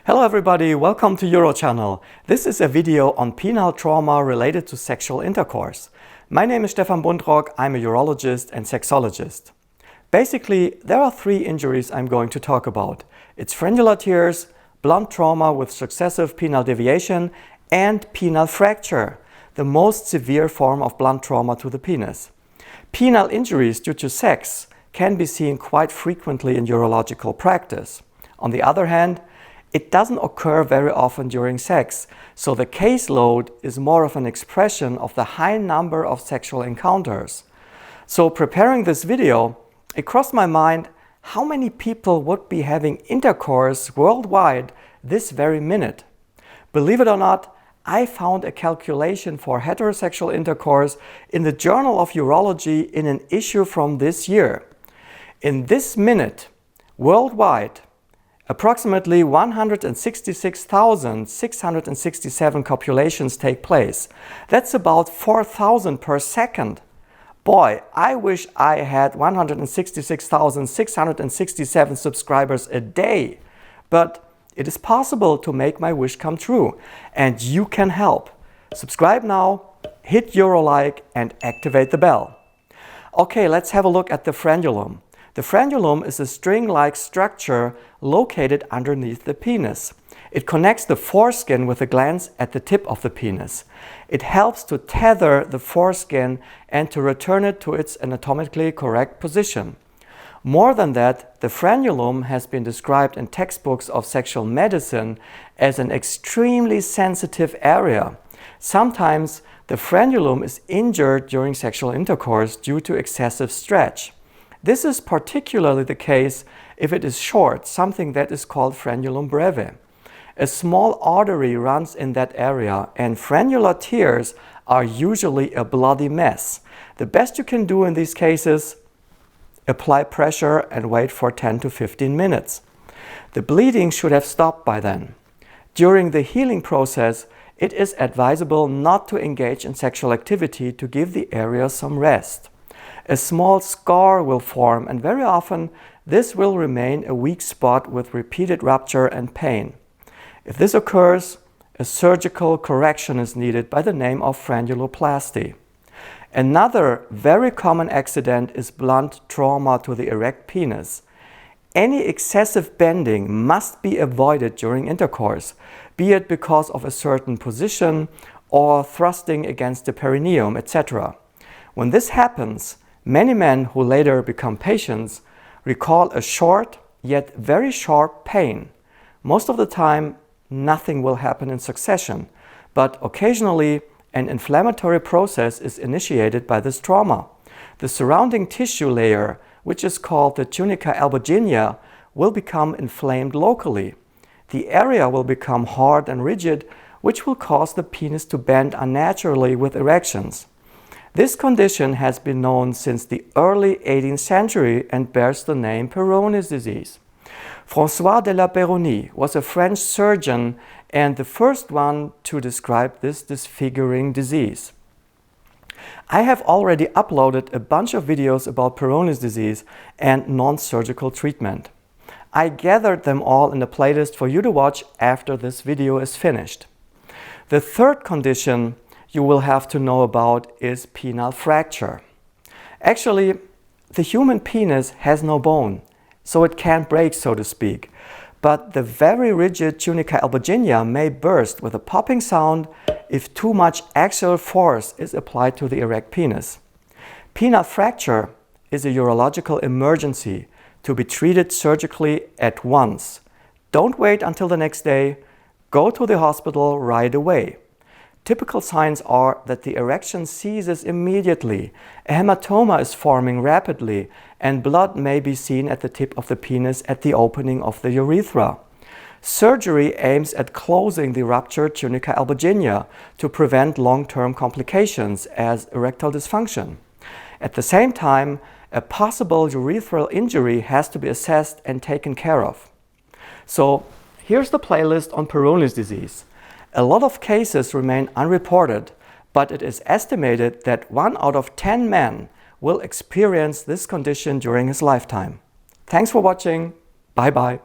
Hello everybody, welcome to UroChannel. This is a video on penile trauma related to sexual intercourse. My name is Stefan Buntrock, I'm a urologist and sexologist. Basically, there are three injuries I'm going to talk about. It's frenular tears, blunt trauma with successive penile deviation, and penile fracture, the most severe form of blunt trauma to the penis. Penile injuries due to sex can be seen quite frequently in urological practice. On the other hand, it doesn't occur very often during sex, so the caseload is more of an expression of the high number of sexual encounters. So preparing this video, it crossed my mind how many people would be having intercourse worldwide this very minute. Believe it or not, I found a calculation for heterosexual intercourse in the Journal of Urology in an issue from this year. In this minute, worldwide, approximately 166,667 copulations take place. That's about 4,000 per second. Boy, I wish I had 166,667 subscribers a day. But it is possible to make my wish come true, and you can help. Subscribe now, hit Eurolike, and activate the bell. Okay, let's have a look at the frenulum. The frenulum is a string-like structure located underneath the penis. It connects the foreskin with the glands at the tip of the penis. It helps to tether the foreskin and to return it to its anatomically correct position. More than that, the frenulum has been described in textbooks of sexual medicine as an extremely sensitive area. Sometimes the frenulum is injured during sexual intercourse due to excessive stretch. This is particularly the case if it is short, something that is called frenulum breve. A small artery runs in that area, and frenular tears are usually a bloody mess. The best you can do in these cases, apply pressure and wait for 10 to 15 minutes. The bleeding should have stopped by then. During the healing process, it is advisable not to engage in sexual activity to give the area some rest. A small scar will form, and very often this will remain a weak spot with repeated rupture and pain. If this occurs, a surgical correction is needed by the name of frenuloplasty. Another very common accident is blunt trauma to the erect penis. Any excessive bending must be avoided during intercourse, be it because of a certain position or thrusting against the perineum, etc. When this happens, many men who later become patients recall a short yet very sharp pain. Most of the time, nothing will happen in succession, but occasionally an inflammatory process is initiated by this trauma. The surrounding tissue layer, which is called the tunica albuginea, will become inflamed locally. The area will become hard and rigid, which will cause the penis to bend unnaturally with erections. This condition has been known since the early 18th century and bears the name Peyronie's disease. François de la Peyronie was a French surgeon and the first one to describe this disfiguring disease. I have already uploaded a bunch of videos about Peyronie's disease and non-surgical treatment. I gathered them all in a playlist for you to watch after this video is finished. The third condition you will have to know about is penile fracture. Actually, the human penis has no bone, so it can't break, so to speak. But the very rigid tunica albuginea may burst with a popping sound if too much axial force is applied to the erect penis. Penile fracture is a urological emergency to be treated surgically at once. Don't wait until the next day. Go to the hospital right away. Typical signs are that the erection ceases immediately, a hematoma is forming rapidly, and blood may be seen at the tip of the penis at the opening of the urethra. Surgery aims at closing the ruptured tunica albuginea to prevent long-term complications as erectile dysfunction. At the same time, a possible urethral injury has to be assessed and taken care of. So here's the playlist on Peyronie's disease. A lot of cases remain unreported, but it is estimated that 1 out of 10 men will experience this condition during his lifetime. Thanks for watching. Bye bye.